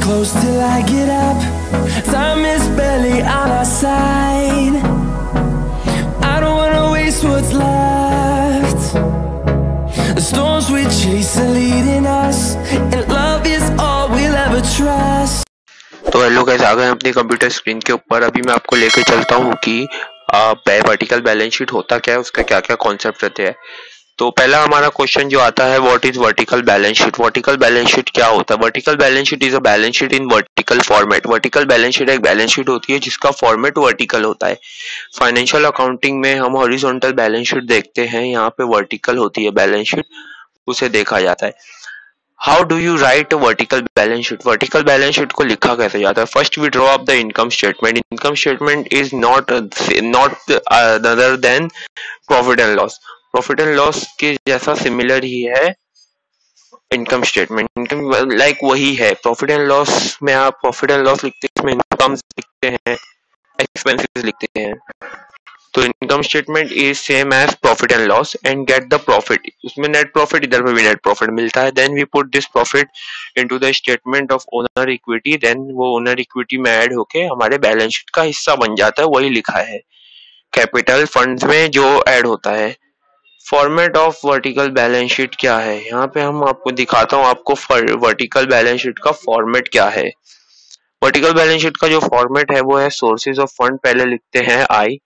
close till I get up. Time is barely on our side. I don't wanna waste what's left. The storms we chase are leading us, and love is all we'll ever trust. तो hello guys, आ गए हैं अपनी computer screen के ऊपर। अभी मैं आपको लेके चलता हूँ कि वर्टिकल बैलेंस शीट होता क्या है, उसका क्या क्या कॉन्सेप्ट रहते हैं। तो पहला हमारा क्वेश्चन जो आता है, what is vertical balance sheet. Vertical balance sheet क्या होता है? Vertical balance sheet is a balance sheet in vertical format. Vertical balance sheet एक बैलेंस शीट होती है जिसका फॉर्मेट वर्टिकल होता है। फाइनेंशियल अकाउंटिंग में हम हॉरिजॉन्टल बैलेंस शीट देखते हैं, यहाँ पे वर्टिकल होती है बैलेंस शीट, उसे देखा जाता है। How do you write vertical balance sheet? Vertical balance sheet को लिखा कैसे जाता है? First we draw up the income statement. Income statement is not other than profit and loss. Profit and loss के जैसा सिमिलर ही है इनकम स्टेटमेंट। इनकम लाइक वही है। प्रॉफिट एंड लॉस में आप प्रॉफिट एंड लॉस लिखते हैं, इसमें इनकम लिखते हैं, एक्सपेंसेस लिखते हैं। तो income statement is same as profit and loss and get the profit. उसमें नेट प्रॉफिट, इधर पे भी नेट प्रॉफिट मिलता है। Then we put this profit into the statement of owner equity. Then वो ओनर इक्विटी में ऐड होके हमारे बैलेंस शीट का हिस्सा बन जाता है, वही लिखा है कैपिटल फंड्स में जो ऐड होता है। Format of vertical balance sheet क्या है, यहाँ पे हम आपको दिखाता हूँ आपको वर्टिकल बैलेंस शीट का फॉर्मेट क्या है। वर्टिकल बैलेंस शीट का जो फॉर्मेट है वो है सोर्सेज ऑफ फंड। पहले लिखते हैं आई।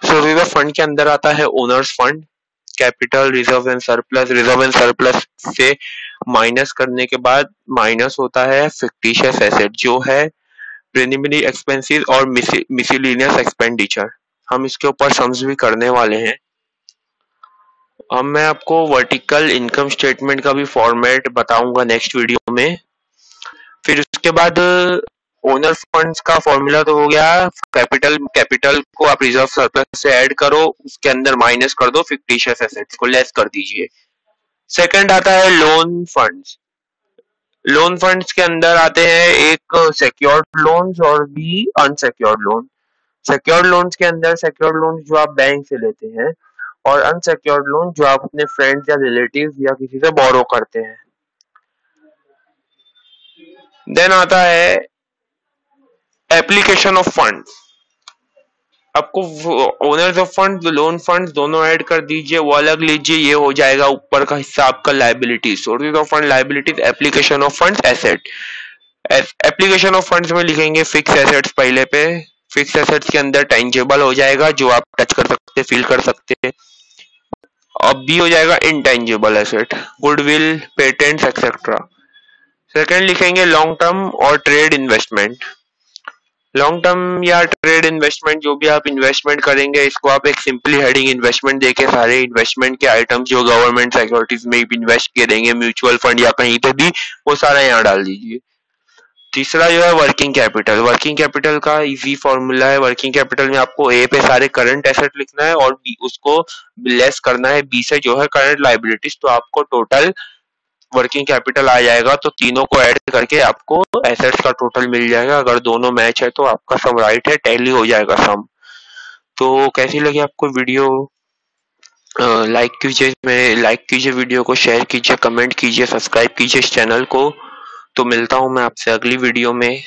सोर्सेज ऑफ फंड के अंदर आता है owner's fund, capital, reserve and surplus. Reserve and surplus से माइनस करने के बाद माइनस होता है फिक्टिशियस एसेट, जो है प्रिलिमिनरी एक्सपेंसेस और मिसलेनियस एक्सपेंडिचर। हम इसके ऊपर सम्स भी करने वाले हैं। अब मैं आपको वर्टिकल इनकम स्टेटमेंट का भी फॉर्मेट बताऊंगा नेक्स्ट वीडियो में। फिर उसके बाद ओनर फंड्स का फॉर्मूला तो हो गया। कैपिटल को आप रिजर्व सरप्लस से ऐड करो, उसके अंदर माइनस कर दो फिक्टिशियस एसेट्स को, लेस कर दीजिए। सेकंड आता है लोन फंड्स। लोन फंड्स के अंदर आते हैं एक सिक्योर्ड लोन्स और भी अनसिक्योर्ड लोन। सिक्योर्ड लोन्स के अंदर सिक्योर्ड लोन जो आप बैंक से लेते हैं, और अनसिक्योर्ड लोन जो आप अपने फ्रेंड्स या रिलेटिव्स या किसी से बोरो करते हैं। देन आता है एप्लीकेशन ऑफ फंड्स। आपको owners of fund, loan funds दोनों ऐड कर दीजिए, वो अलग लीजिए, ये हो जाएगा ऊपर का हिस्सा आपका liabilities. Sources of fund liabilities, application of funds asset. Application of funds में लिखेंगे फिक्स एसेट्स पहले पे। फिक्स एसेट्स के अंदर टेंजेबल हो जाएगा, जो आप टच कर सकते, फील कर सकते। अब भी हो जाएगा intangible asset, goodwill, patents etcetera. Second लिखेंगे लॉन्ग टर्म और ट्रेड इन्वेस्टमेंट। लॉन्ग टर्म या ट्रेड इन्वेस्टमेंट, जो भी आप इन्वेस्टमेंट करेंगे, इसको आप एक सिंपली हेडिंग इन्वेस्टमेंट देके सारे इन्वेस्टमेंट के आइटम्स जो गवर्नमेंट सिक्योरिटीज में इन्वेस्ट किए देंगे, म्यूचुअल फंड या कहीं पे भी, वो सारा यहाँ डाल दीजिए। तीसरा जो है वर्किंग कैपिटल। वर्किंग कैपिटल का इजी फॉर्मूला है। वर्किंग कैपिटल में आपको ए पे सारे करंट एसेट लिखना है और बी उसको लेस करना है बी से, जो है करंट लायबिलिटीज। तो आपको टोटल वर्किंग कैपिटल आ जाएगा। तो तीनों को ऐड करके आपको एसेट्स का टोटल मिल जाएगा। अगर दोनों मैच है तो आपका सम राइट है, टैली हो जाएगा सम। तो कैसी लगी आपको वीडियो? लाइक कीजिए वीडियो को, शेयर कीजिए, कमेंट कीजिए, सब्सक्राइब कीजिए इस चैनल को। तो मिलता हूं मैं आपसे अगली वीडियो में।